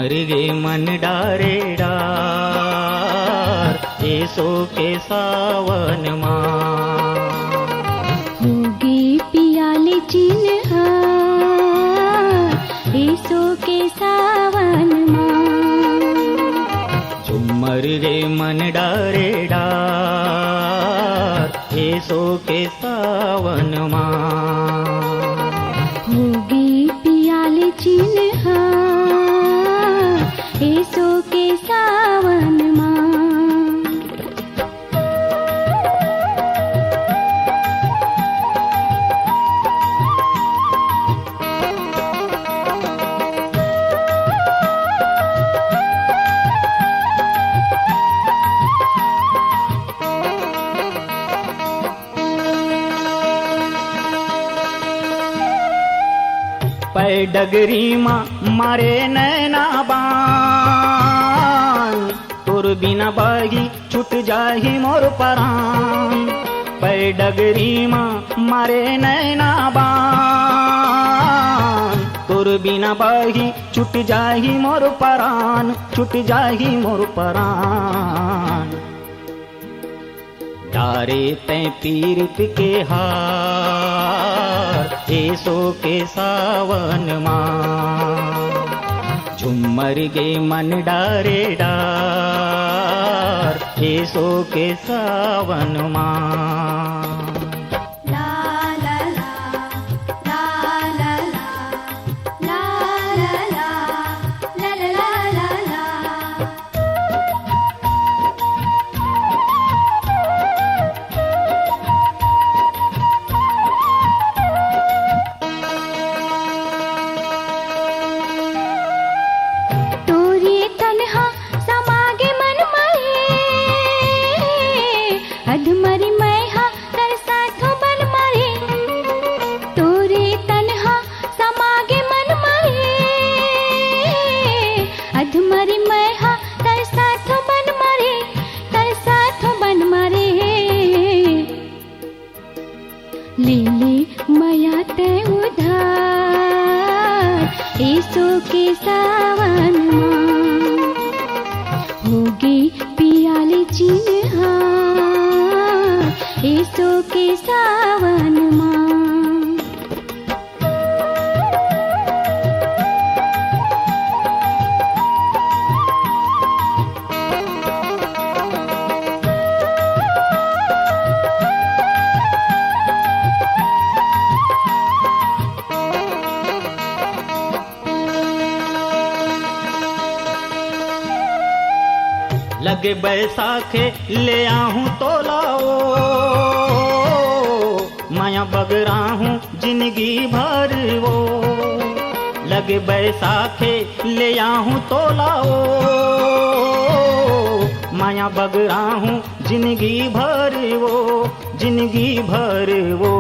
झुमर गे मन डारे डार एसो के सावन माँ होगी पियाले चिन्हार एसो के सावन माँ झुमर गे मन डारे डार एसो के सावन माँ होगी पियाले चिन्हार एसो के सावन माँ पै डगरी माँ मारे नैना बान तुर बिना बागी छूट जाही मोर परान पै डगरी माँ मारे नैना बान तुर बिना बागी छूट जाही मोर परान छूट जाही मोर परान डारे तैं पीरत के हार एसो के सावन माँ झुमर गे मन डारे डार एसो के सावन माँ अधमरी मैं हा तर साथो बन मरे तोरे तन्हा समागे मन मरे अधमरी मैं हा तर साथो बन मरे तर साथो बन मरे ले ले मया ते उधार एसो के सावन माँ होगी पियाले चिन्हार एसो के सावन माँ लगे बैसाखे ले आहूँ तो लाओ माया बगरा हूँ जिंदगी भर वो लगे बैसाखे ले आहूँ तो लाओ माया बगरा हूँ जिंदगी भर वो जिंदगी भर वो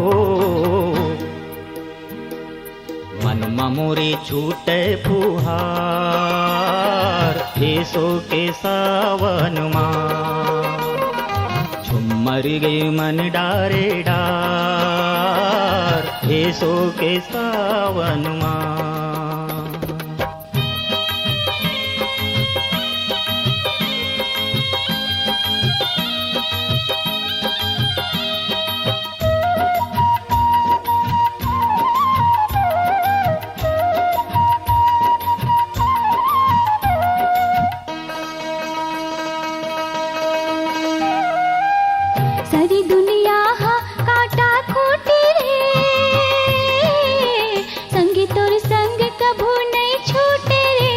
मन ममोरे छूटे फुहार एसो के सावन माँ झुमर गे मन डारे डार एसो के सावन माँ सारी दुनिया हा काटा खोटी रे संगी तोर संग कभू नहीं छूटे रे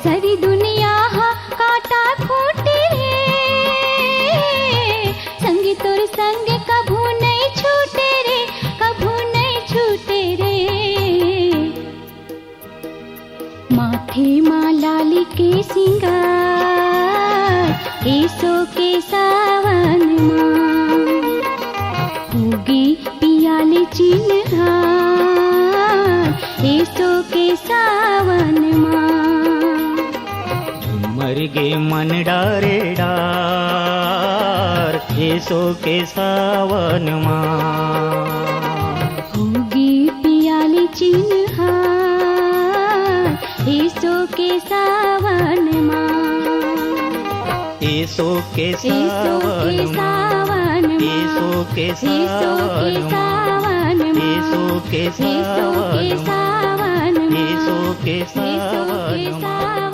सारी दुनिया हा काटा खोटी रे संगी तोर संग कभू नहीं छूटे रे कभू नहीं छूटे रे माथे माँ लाली के सिंगार एसो के सावन माँ होगी पियाले चिन्हार एसो के सावन माँ झुमर गे मन डारे डार एसो के सावन माँ होगी पियाले चिन्हार एसो के के सावन मां ईसो के ईसो के सावन सावन ईसो के ईसो के सावन सावन ईसो के ईसो के सावन सावन ईसो के ईसो के सावन सावन